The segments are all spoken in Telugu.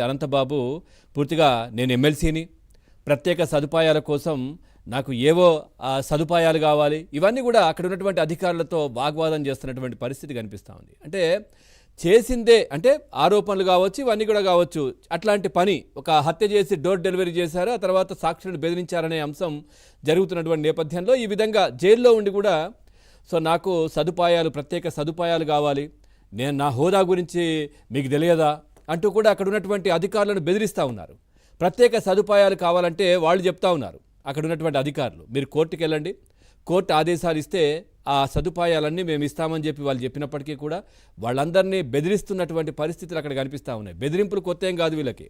అనంతబాబు పూర్తిగా నేను ఎమ్మెల్సీని, ప్రత్యేక సదుపాయాల కోసం నాకు ఏవో సదుపాయాలు కావాలి, ఇవన్నీ కూడా అక్కడ ఉన్నటువంటి అధికారులతో వాగ్వాదం చేస్తున్నటువంటి పరిస్థితి కనిపిస్తూ ఉంది. అంటే చేసిందే అంటే ఆరోపణలు కావచ్చు, ఇవన్నీ కూడా కావచ్చు. అట్లాంటి పని ఒక హత్య చేసి డోర్ డెలివరీ చేశారు, ఆ తర్వాత సాక్షులను బెదిరించారనే అంశం జరుగుతున్నటువంటి నేపథ్యంలో ఈ విధంగా జైల్లో ఉండి కూడా నాకు సదుపాయాలు, ప్రత్యేక సదుపాయాలు కావాలి, నేను నా హోదా గురించి మీకు తెలియదా అంటూ కూడా అక్కడ ఉన్నటువంటి అధికారులను బెదిరిస్తూ ఉన్నారు. ప్రత్యేక సదుపాయాలు కావాలంటే వాళ్ళు చెప్తా ఉన్నారు, అక్కడ ఉన్నటువంటి అధికారులు, మీరు కోర్టుకు వెళ్ళండి, కోర్టు ఆదేశాలు ఇస్తే ఆ సదుపాయాలన్నీ మేము ఇస్తామని చెప్పి వాళ్ళు చెప్పినప్పటికీ కూడా వాళ్ళందరినీ బెదిరిస్తున్నటువంటి పరిస్థితులు అక్కడ కనిపిస్తూ ఉన్నాయి. బెదిరింపులు కొత్త ఏం కాదు వీళ్ళకి.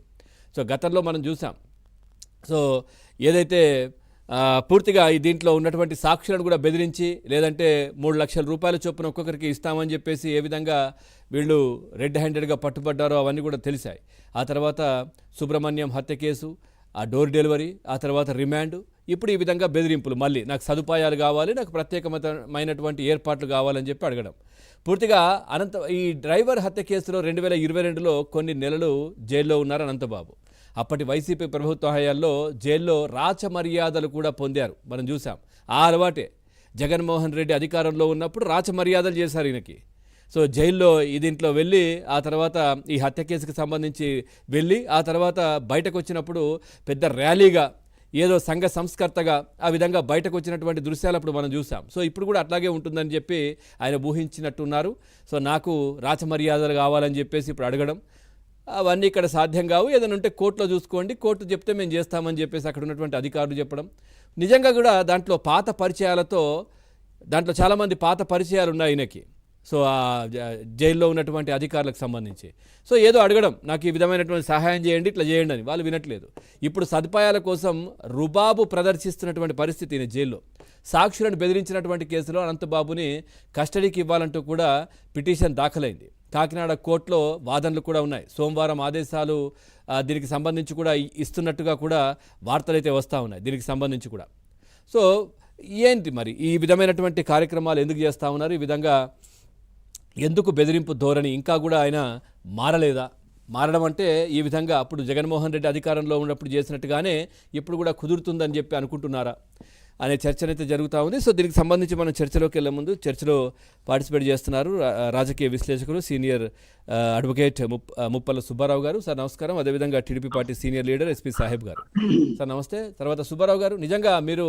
గతంలో మనం చూసాం. ఏదైతే పూర్తిగా ఈ దీంట్లో ఉన్నటువంటి సాక్షులను కూడా బెదిరించి, లేదంటే 3 లక్షల రూపాయల చొప్పున ఒక్కొక్కరికి ఇస్తామని చెప్పేసి ఏ విధంగా వీళ్ళు రెడ్ హ్యాండెడ్గా పట్టుబడ్డారో అవన్నీ కూడా తెలిసాయి. ఆ తర్వాత సుబ్రహ్మణ్యం హత్య కేసు, ఆ డోర్ డెలివరీ, ఆ తర్వాత రిమాండ్, ఇప్పుడు ఈ విధంగా బెదిరింపులు, మళ్ళీ నాకు సదుపాయాలు కావాలి, నాకు ప్రత్యేకమైనటువంటి ఏర్పాట్లు కావాలని చెప్పి అడగడం. పూర్తిగా ఈ డ్రైవర్ హత్య కేసులో 2022లో కొన్ని నెలలు జైల్లో ఉన్నారు అనంతబాబు. అప్పటి వైసీపీ ప్రభుత్వ హయాంలో జైల్లో రాచ మర్యాదలు కూడా పొందారు, మనం చూసాం. ఆ అలవాటే జగన్మోహన్ రెడ్డి అధికారంలో ఉన్నప్పుడు రాచ మర్యాదలు చేశారు ఈయనకి. జైల్లో దీంట్లో వెళ్ళి, ఆ తర్వాత ఈ హత్య కేసుకు సంబంధించి వెళ్ళి, ఆ తర్వాత బయటకు వచ్చినప్పుడు పెద్ద ర్యాలీగా, ఏదో సంఘ సంస్కర్తగా ఆ విధంగా బయటకు వచ్చినటువంటి దృశ్యాలు అప్పుడు మనం చూసాం. ఇప్పుడు కూడా అట్లాగే ఉంటుందని చెప్పి ఆయన ఊహించినట్టున్నారు. నాకు రాచమర్యాదలు కావాలని చెప్పేసి ఇప్పుడు అడగడం, అవన్నీ ఇక్కడ సాధ్యం కావు, ఏదైనా ఉంటే కోర్టులో చూసుకోండి, కోర్టు చెప్తే మేము చేస్తామని చెప్పేసి అక్కడ ఉన్నటువంటి అధికారులు చెప్పడం. నిజంగా కూడా దాంట్లో పాత పరిచయాలతో, దాంట్లో చాలామంది పాత పరిచయాలు ఉన్నాయి ఆయనకి. ఆ జైల్లో ఉన్నటువంటి అధికారులకు సంబంధించి ఏదో అడగడం, నాకు ఈ విధమైనటువంటి సహాయం చేయండి, ఇట్లా చేయండి అని. వాళ్ళు వినట్లేదు. ఇప్పుడు సదుపాయాల కోసం రుబాబు ప్రదర్శిస్తున్నటువంటి పరిస్థితి ఈయన జైల్లో. సాక్షులను బెదిరించినటువంటి కేసులో అనంతబాబుని కస్టడీకి ఇవ్వాలంటూ కూడా పిటిషన్ దాఖలైంది. కాకినాడ కోర్టులో వాదనలు కూడా ఉన్నాయి. సోమవారం ఆదేశాలు దీనికి సంబంధించి కూడా ఇస్తున్నట్టుగా కూడా వార్తలైతే వస్తూ ఉన్నాయి దీనికి సంబంధించి కూడా. ఏంటి మరి ఈ విధమైనటువంటి కార్యక్రమాలు ఎందుకు చేస్తూ ఉన్నారు? ఈ విధంగా ఎందుకు బెదిరింపు ధోరణి ఇంకా కూడా ఆయన మారలేదా? మారడం అంటే ఈ విధంగా అప్పుడు జగన్మోహన్ రెడ్డి అధికారంలో ఉన్నప్పుడు చేసినట్టుగానే ఇప్పుడు కూడా కుదురుతుందని చెప్పి అనుకుంటున్నారా అనే చర్చనైతే జరుగుతూ ఉంది. దీనికి సంబంధించి మనం చర్చలోకి వెళ్ళే ముందు, చర్చలో పార్టిసిపేట్ చేస్తున్నారు రాజకీయ విశ్లేషకులు, సీనియర్ అడ్వకేట్ ముప్పల సుబ్బారావు గారు. సార్ నమస్కారం. అదేవిధంగా TDP party senior leader SP Saheb గారు. సార్ నమస్తే. తర్వాత సుబ్బారావు గారు, నిజంగా మీరు